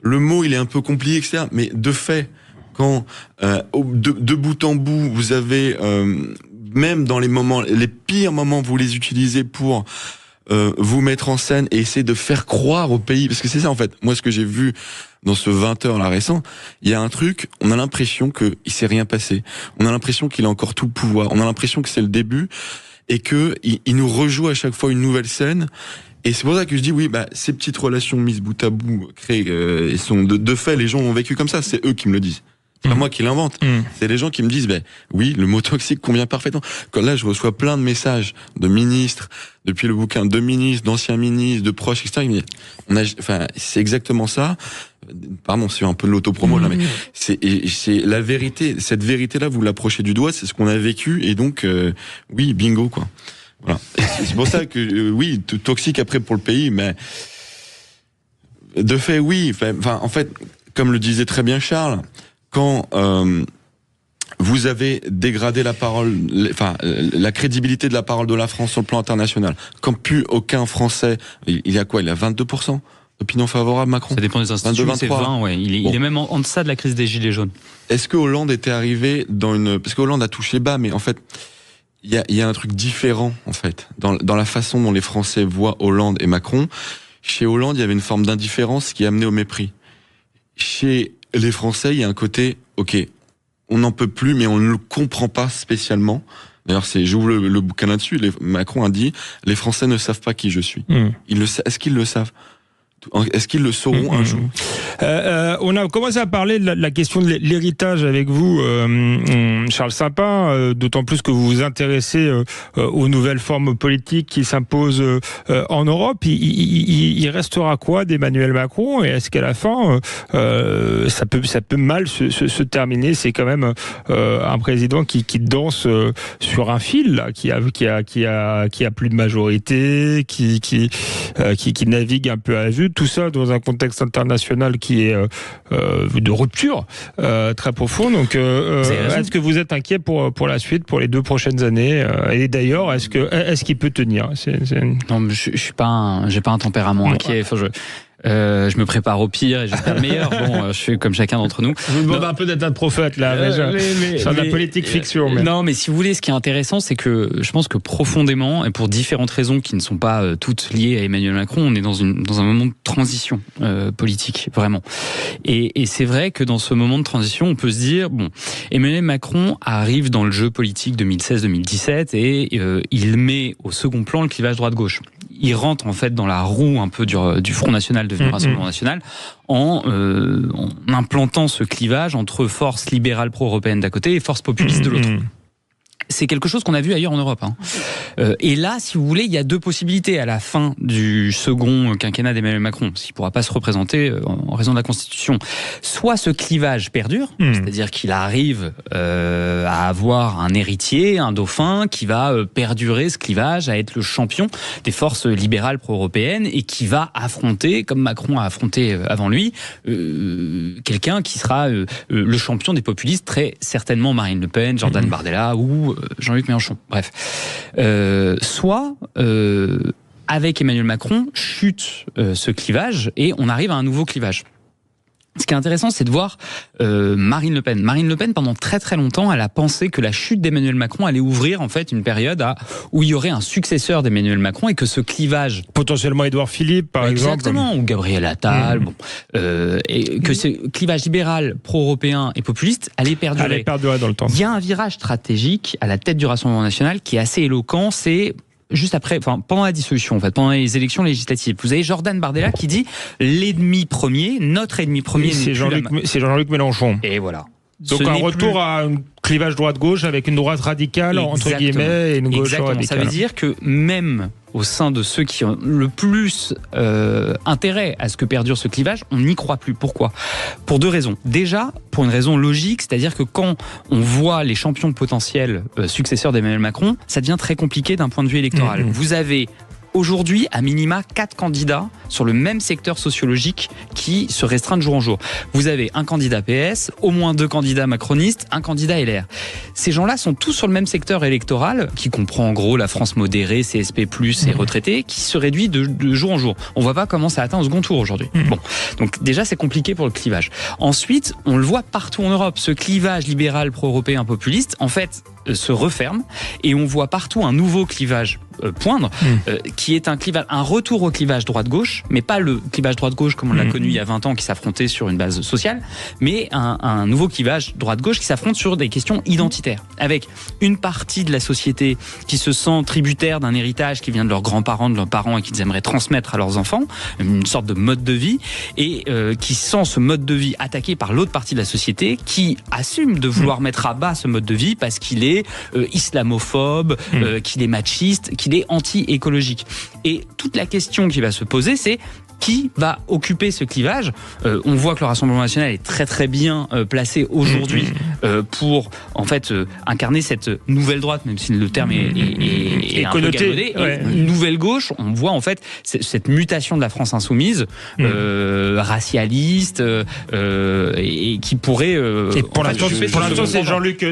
Speaker 3: le mot, il est un peu compliqué, etc. Mais de fait, quand de bout en bout, vous avez même dans les pires moments, vous les utilisez pour vous mettre en scène et essayer de faire croire au pays, parce que c'est ça en fait. Moi, ce que j'ai vu dans ce 20h là récent, il y a un truc, on a l'impression que il s'est rien passé. On a l'impression qu'il a encore tout le pouvoir. On a l'impression que c'est le début et que il nous rejoue à chaque fois une nouvelle scène. Et c'est pour ça que je dis oui, bah ces petites relations mises bout à bout créées, sont de fait, les gens ont vécu comme ça. C'est eux qui me le disent. C'est pas moi qui l'invente. C'est les gens qui me disent, ben oui, le mot toxique convient parfaitement. Quand là, je reçois plein de messages de ministres, depuis le bouquin, de ministres, d'anciens ministres, de proches, etc. C'est exactement ça. Pardon, c'est un peu de l'autopromo là, mais c'est la vérité. Cette vérité-là, vous l'approchez du doigt, c'est ce qu'on a vécu, et donc oui, bingo quoi. Voilà. C'est pour ça que oui, toxique après pour le pays, mais de fait oui. Enfin, en fait, comme le disait très bien Charles. Quand vous avez dégradé la parole, la crédibilité de la parole de la France sur le plan international, quand plus aucun Français, il y a quoi, il a 22% d'opinion favorable Macron.
Speaker 4: Ça dépend des instituts,
Speaker 3: 22,
Speaker 4: c'est 20, ouais. Il est même en deçà de la crise des gilets jaunes.
Speaker 3: Est-ce que Hollande était arrivé parce que Hollande a touché bas, mais en fait, il y a un truc différent en fait dans la façon dont les Français voient Hollande et Macron. Chez Hollande, il y avait une forme d'indifférence qui amenait au mépris. Chez les Français, il y a un côté, ok, on n'en peut plus, mais on ne le comprend pas spécialement. D'ailleurs, j'ouvre le bouquin là-dessus. Macron a dit, les Français ne savent pas qui je suis. Est-ce qu'ils le savent ? Est-ce qu'ils le sauront un jour ?
Speaker 2: On a commencé à parler de la question de l'héritage avec vous, Charles Sapin, d'autant plus que vous vous intéressez aux nouvelles formes politiques qui s'imposent en Europe. Il restera quoi d'Emmanuel Macron ? Et est-ce qu'à la fin, ça peut mal se terminer ? C'est quand même un président qui danse sur un fil, là, qui a plus de majorité, qui navigue un peu à vue. Tout ça dans un contexte international qui est de rupture très profonde. Donc, est-ce que vous êtes inquiet pour la suite, pour les 2 prochaines années ? Et d'ailleurs, est-ce qu'il peut tenir ?
Speaker 4: Non, je suis pas j'ai pas un tempérament inquiet. Enfin, Je me prépare au pire et j'espère le meilleur. Bon, je suis comme chacun d'entre nous.
Speaker 2: Je vous demande un peu d'être un prophète là, sur la politique fiction. Mais...
Speaker 4: Non, mais si vous voulez, ce qui est intéressant, c'est que je pense que profondément, et pour différentes raisons qui ne sont pas toutes liées à Emmanuel Macron, on est dans un moment de transition politique, vraiment. Et c'est vrai que dans ce moment de transition, on peut se dire, bon, Emmanuel Macron arrive dans le jeu politique 2016-2017 et il met au second plan le clivage droite-gauche. Il rentre en fait dans la roue un peu du Front National devenu Rassemblement National en implantant ce clivage entre forces libérales pro-européennes d'un côté et forces populistes de l'autre. C'est quelque chose qu'on a vu ailleurs en Europe. Et là, si vous voulez, il y a deux possibilités à la fin du second quinquennat d'Emmanuel Macron, s'il ne pourra pas se représenter en raison de la Constitution. Soit ce clivage perdure, c'est-à-dire qu'il arrive à avoir un héritier, un dauphin, qui va perdurer ce clivage, à être le champion des forces libérales pro-européennes et qui va affronter, comme Macron a affronté avant lui, quelqu'un qui sera le champion des populistes, très certainement Marine Le Pen, Jordan Bardella ou Jean-Luc Mélenchon. Bref. Soit, avec Emmanuel Macron, chute ce clivage et on arrive à un nouveau clivage. Ce qui est intéressant, c'est de voir Marine Le Pen. Marine Le Pen, pendant très très longtemps, elle a pensé que la chute d'Emmanuel Macron allait ouvrir en fait une période où il y aurait un successeur d'Emmanuel Macron et que ce clivage...
Speaker 2: Potentiellement Édouard Philippe, par exemple.
Speaker 4: Exactement, ou Gabriel Attal. Et que ce clivage libéral, pro-européen et populiste allait perdurer.
Speaker 2: Allait perdurer dans le temps.
Speaker 4: Il y a un virage stratégique à la tête du Rassemblement National qui est assez éloquent, c'est... Juste après, pendant la dissolution, en fait, pendant les élections législatives, vous avez Jordan Bardella qui dit l'ennemi premier, notre ennemi premier,
Speaker 2: c'est Jean-Luc Mélenchon.
Speaker 4: Et voilà.
Speaker 2: Donc un retour à un clivage droite-gauche avec une droite radicale, entre guillemets, et une gauche radicale.
Speaker 4: Ça veut dire que même au sein de ceux qui ont le plus intérêt à ce que perdure ce clivage, on n'y croit plus. Pourquoi ? Pour deux raisons. Déjà, pour une raison logique, c'est-à-dire que quand on voit les champions potentiels successeurs d'Emmanuel Macron, ça devient très compliqué d'un point de vue électoral. Vous avez aujourd'hui, à minima, 4 candidats sur le même secteur sociologique qui se restreint de jour en jour. Vous avez un candidat PS, au moins 2 candidats macronistes, un candidat LR. Ces gens-là sont tous sur le même secteur électoral, qui comprend en gros la France modérée, CSP+, et retraités, qui se réduit de jour en jour. On voit pas comment ça atteint au second tour aujourd'hui. Bon, donc déjà c'est compliqué pour le clivage. Ensuite, on le voit partout en Europe, ce clivage libéral pro-européen populiste, en fait, se referme, et on voit partout un nouveau clivage poindre, qui est un retour au clivage droite-gauche, mais pas le clivage droite-gauche comme on l'a connu il y a 20 ans qui s'affrontait sur une base sociale, mais un nouveau clivage droite-gauche qui s'affronte sur des questions identitaires, avec une partie de la société qui se sent tributaire d'un héritage qui vient de leurs grands-parents, de leurs parents et qu'ils aimeraient transmettre à leurs enfants, une sorte de mode de vie, et qui sent ce mode de vie attaqué par l'autre partie de la société qui assume de vouloir mettre à bas ce mode de vie parce qu'il est islamophobe, qu'il est machiste, qu'il est anti-écologique. Et toute la question qui va se poser, c'est qui va occuper ce clivage. On voit que le Rassemblement National est très très bien placé aujourd'hui pour en fait incarner cette nouvelle droite, même si le terme est un peu galvaudé. Une nouvelle gauche, on voit en fait cette mutation de la France insoumise, racialiste, et qui pourrait...
Speaker 2: et pour l'instant,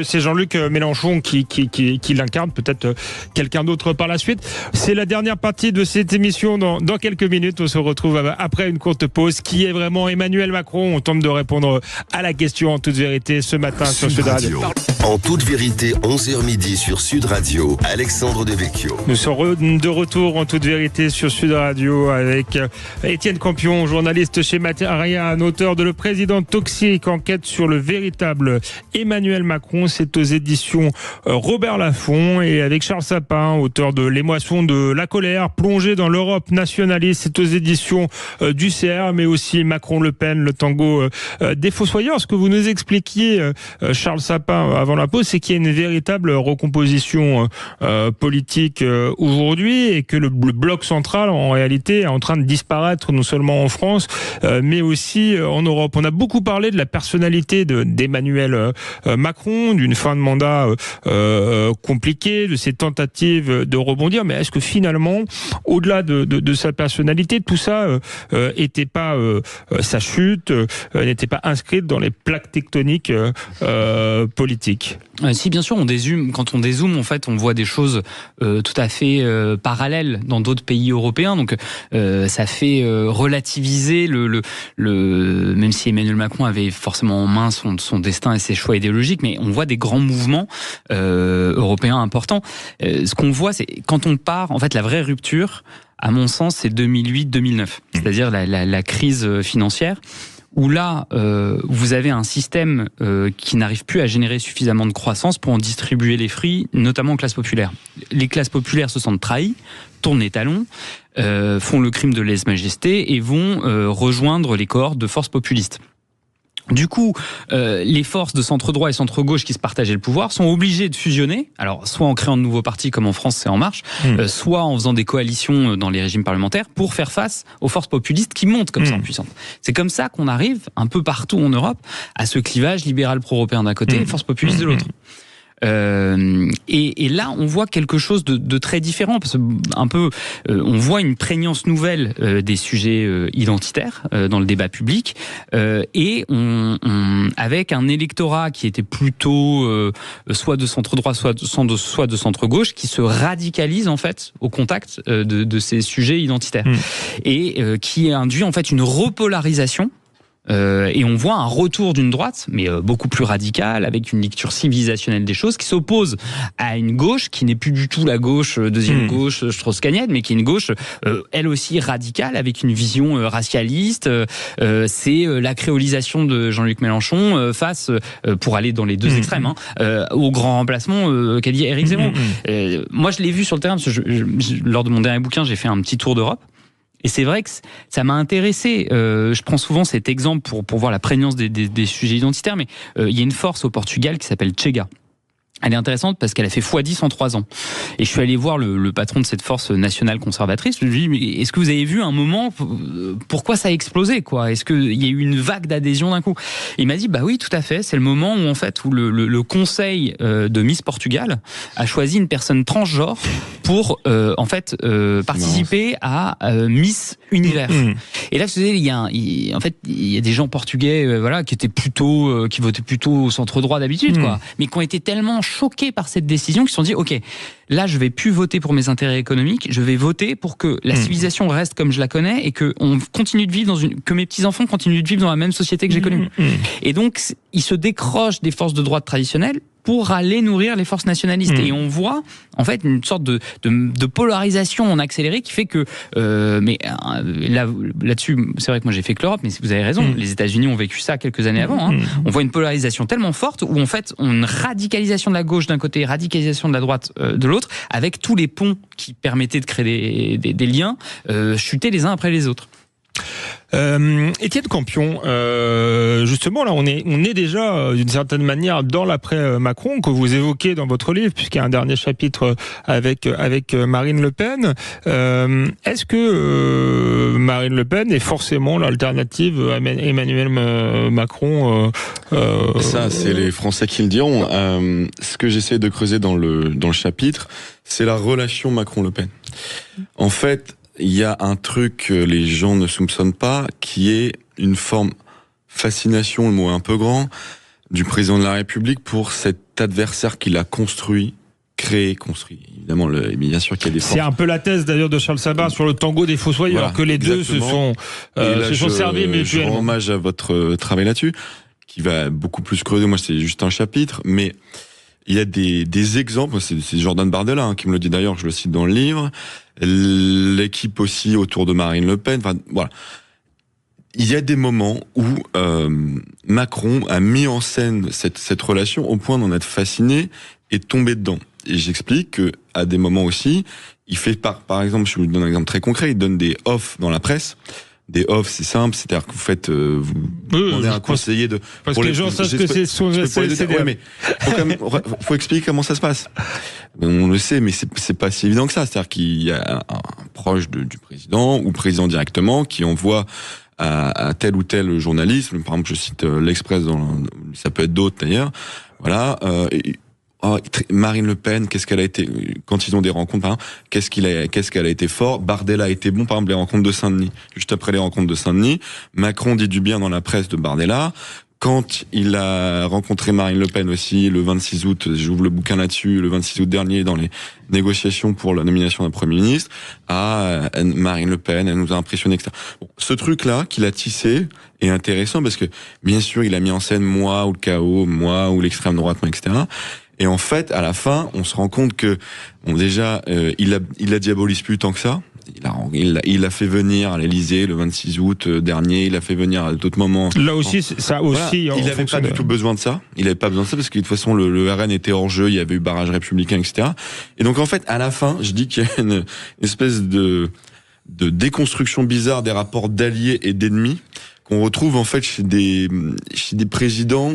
Speaker 2: c'est Jean-Luc Mélenchon qui l'incarne, peut-être quelqu'un d'autre par la suite. C'est la dernière partie de cette émission. Dans quelques minutes, on se retrouve après une courte pause. Qui est vraiment Emmanuel Macron ? On tente de répondre à la question en toute vérité ce matin sur Sud Radio.
Speaker 1: En toute vérité, 11h midi sur Sud Radio, Alexandre Devecchio.
Speaker 2: Nous sommes de retour en toute vérité sur Sud Radio avec Étienne Campion, journaliste chez Matériane, auteur de Le Président Toxique, enquête sur le véritable Emmanuel Macron. C'est aux éditions Robert Laffont, et avec Charles Sapin, auteur de Les Moissons de la colère, plongé dans l'Europe nationaliste. C'est aux éditions du CR, mais aussi Macron-Le Pen, le tango des fossoyeurs. Ce que vous nous expliquiez, Charles Sapin, avant la pause, c'est qu'il y a une véritable recomposition politique aujourd'hui, et que le bloc central, en réalité, est en train de disparaître, non seulement en France, mais aussi en Europe. On a beaucoup parlé de la personnalité d'Emmanuel Macron, d'une fin de mandat compliquée, de ses tentatives de rebondir, mais est-ce que finalement, au-delà de sa personnalité, tout ça était pas sa chute, n'était pas inscrite dans les plaques tectoniques politiques?
Speaker 4: Si, bien sûr, on dézoome. Quand on dézoome, en fait, on voit des choses tout à fait parallèle dans d'autres pays européens. Donc ça fait relativiser même si Emmanuel Macron avait forcément en main son destin et ses choix idéologiques, mais on voit des grands mouvements européens importants. Ce qu'on voit, c'est quand on part, en fait, la vraie rupture, à mon sens, c'est 2008-2009, c'est-à-dire la crise financière, où là, vous avez un système qui n'arrive plus à générer suffisamment de croissance pour en distribuer les fruits, notamment aux classes populaires. Les classes populaires se sentent trahies, tournent les talons, font le crime de lèse-majesté et vont rejoindre les cohortes de forces populistes. Du coup, les forces de centre-droit et centre-gauche qui se partageaient le pouvoir sont obligées de fusionner, alors soit en créant de nouveaux partis comme en France c'est En Marche, soit en faisant des coalitions dans les régimes parlementaires pour faire face aux forces populistes qui montent comme ça en puissance. C'est comme ça qu'on arrive, un peu partout en Europe, à ce clivage libéral pro-européen d'un côté et forces populistes de l'autre. Et là, on voit quelque chose de très différent, parce que on voit une prégnance nouvelle des sujets identitaires dans le débat public, et avec un électorat qui était plutôt soit de centre droit, soit de centre gauche, qui se radicalise en fait au contact de ces sujets identitaires, et qui induit en fait une repolarisation. Et on voit un retour d'une droite, mais beaucoup plus radicale, avec une lecture civilisationnelle des choses, qui s'oppose à une gauche qui n'est plus du tout la gauche, deuxième gauche strauss-kahnienne, mais qui est une gauche, elle aussi radicale, avec une vision racialiste. C'est la créolisation de Jean-Luc Mélenchon face, pour aller dans les deux extrêmes, au grand remplacement qu'a dit Éric Zemmour. Moi, je l'ai vu sur le terrain, parce que lors de mon dernier bouquin, j'ai fait un petit tour d'Europe. Et c'est vrai que ça m'a intéressé. Je prends souvent cet exemple pour voir la prégnance des sujets identitaires, mais il y a une force au Portugal qui s'appelle Chega. Elle est intéressante parce qu'elle a fait x10 en 3 ans. Et je suis allé voir le patron de cette force nationale conservatrice. Je lui ai dit, mais est-ce que vous avez vu un moment, pourquoi ça a explosé, quoi? Est-ce qu'il y a eu une vague d'adhésion d'un coup? Et il m'a dit, bah oui, tout à fait. C'est le moment où, en fait, où le conseil de Miss Portugal a choisi une personne transgenre pour, participer à Miss Univers. Et là, je te disais, il y a des gens portugais, qui étaient qui votaient plutôt au centre droit d'habitude, quoi. Mais qui ont été tellement choqués par cette décision qu'ils se sont dit, ok, là je vais plus voter pour mes intérêts économiques, je vais voter pour que la civilisation reste comme je la connais et que on continue de vivre que mes petits enfants continuent de vivre dans la même société que j'ai connue. Et donc ils se décrochent des forces de droite traditionnelles pour aller nourrir les forces nationalistes. Et on voit en fait une sorte de polarisation en accéléré qui fait que là-dessus, c'est vrai que moi j'ai fait que l'Europe, mais vous avez raison, les États-Unis ont vécu ça quelques années avant. On voit une polarisation tellement forte où en fait on a une radicalisation de la gauche d'un côté, radicalisation de la droite de l'autre, avec tous les ponts qui permettaient de créer des liens chuter les uns après les autres.
Speaker 2: Étienne Campion, justement là on est déjà d'une certaine manière dans l'après Macron que vous évoquez dans votre livre, puisqu'il y a un dernier chapitre avec Marine Le Pen. Est-ce que Marine Le Pen est forcément l'alternative à Emmanuel Macron?
Speaker 3: Ça, c'est les Français qui le diront. Ce que j'essaie de creuser dans le chapitre, c'est la relation Macron-Le Pen. En fait, il y a un truc que les gens ne soupçonnent pas, qui est une forme fascination, le mot est un peu grand, du président de la République pour cet adversaire qu'il a construit. Évidemment, bien sûr qu'il y a des forces.
Speaker 2: C'est un peu la thèse d'ailleurs de Charles Sabat sur le tango des fossoyeurs, alors que les deux se sont servis mutuellement.
Speaker 3: Je rends hommage à votre travail là-dessus, qui va beaucoup plus creuser. Moi, c'est juste un chapitre, mais il y a des exemples. C'est Jordan Bardella qui me le dit d'ailleurs, je le cite dans le livre. L'équipe aussi autour de Marine Le Pen. Enfin, voilà. Il y a des moments où Macron a mis en scène cette relation au point d'en être fasciné et tomber dedans. Et j'explique que à des moments aussi, il fait par exemple, je vous donne un exemple très concret, il donne des offs dans la presse. Des offs, c'est simple, c'est-à-dire que vous faites, vous demandez à un conseiller de...
Speaker 2: Parce que les gens sachent que c'est
Speaker 3: ouais, mais faut expliquer comment ça se passe. On le sait, mais c'est pas si évident que ça. C'est-à-dire qu'il y a un proche du président, ou président directement, qui envoie à tel ou tel journaliste, par exemple, je cite l'Express, ça peut être d'autres d'ailleurs, voilà, Marine Le Pen, qu'est-ce qu'elle a été, quand ils ont des rencontres, par exemple, qu'est-ce qu'elle a été fort. Bardella a été bon, par exemple, les rencontres de Saint-Denis. Juste après les rencontres de Saint-Denis, Macron dit du bien dans la presse de Bardella. quand il a rencontré Marine Le Pen aussi, le 26 août, j'ouvre le bouquin là-dessus, le 26 août dernier, dans les négociations pour la nomination d'un Premier ministre, Marine Le Pen, elle nous a impressionné, etc. Bon, ce truc-là qu'il a tissé est intéressant parce que, bien sûr, il a mis en scène moi ou le chaos, moi ou l'extrême droite, etc. Et en fait, à la fin, on se rend compte que, bon, déjà, il a diabolise plus tant que ça. Il a fait venir à l'Élysée le 26 août dernier. Il a fait venir à d'autres moments.
Speaker 2: Là aussi, ça aussi.
Speaker 3: Voilà. Il n'avait pas du tout besoin de ça. Il n'avait pas besoin de ça parce que de toute façon, le RN était hors jeu. Il y avait eu barrage républicain, etc. Et donc, en fait, à la fin, je dis qu'il y a une espèce de déconstruction bizarre des rapports d'alliés et d'ennemis qu'on retrouve en fait chez des présidents.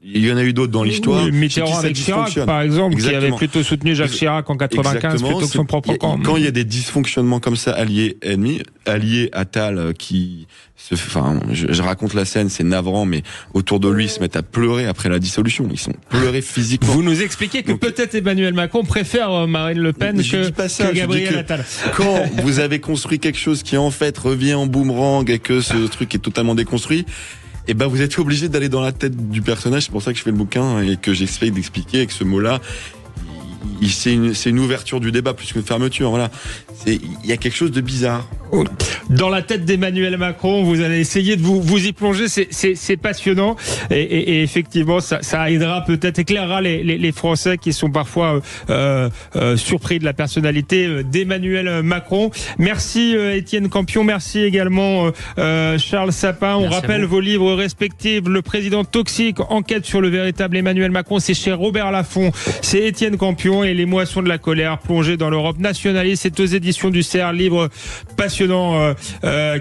Speaker 3: Il y en a eu d'autres dans l'histoire.
Speaker 2: Oui, Mitterrand avec Chirac, par exemple,
Speaker 3: Exactement.
Speaker 2: qui avait plutôt soutenu Jacques Chirac en 95 plutôt que son propre camp.
Speaker 3: Quand il y a des dysfonctionnements comme ça, alliés, ennemis, alliés Attal je raconte la scène, c'est navrant, mais autour de lui, ils se mettent à pleurer après la dissolution. Ils sont pleurés physiquement.
Speaker 2: Vous nous expliquez que peut-être Emmanuel Macron préfère Marine Le Pen que Gabriel Attal.
Speaker 3: Quand vous avez construit quelque chose qui en fait revient en boomerang et que ce truc est totalement déconstruit, et ben vous êtes obligé d'aller dans la tête du personnage. C'est pour ça que je fais le bouquin et que j'essaye d'expliquer avec ce mot-là. C'est une ouverture du débat plus qu'une fermeture. Voilà, il y a quelque chose de bizarre.
Speaker 2: Dans la tête d'Emmanuel Macron, vous allez essayer de vous y plonger. C'est passionnant et effectivement, ça aidera peut-être, éclairera les Français qui sont parfois surpris de la personnalité d'Emmanuel Macron. Merci Étienne Campion, merci également Charles Sapin. On rappelle vos livres respectifs: Le président toxique, enquête sur le véritable Emmanuel Macron, c'est chez Robert Laffont, c'est Étienne Campion, et Les moissons de la colère, plongée dans l'Europe nationaliste, c'est aux éditions du CERF, livre passionnant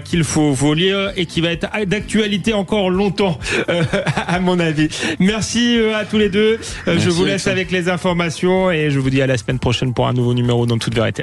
Speaker 2: qu'il faut lire et qui va être d'actualité encore longtemps à mon avis. Merci à tous les deux. Je vous laisse avec les informations et je vous dis à la semaine prochaine pour un nouveau numéro dans Toute Vérité.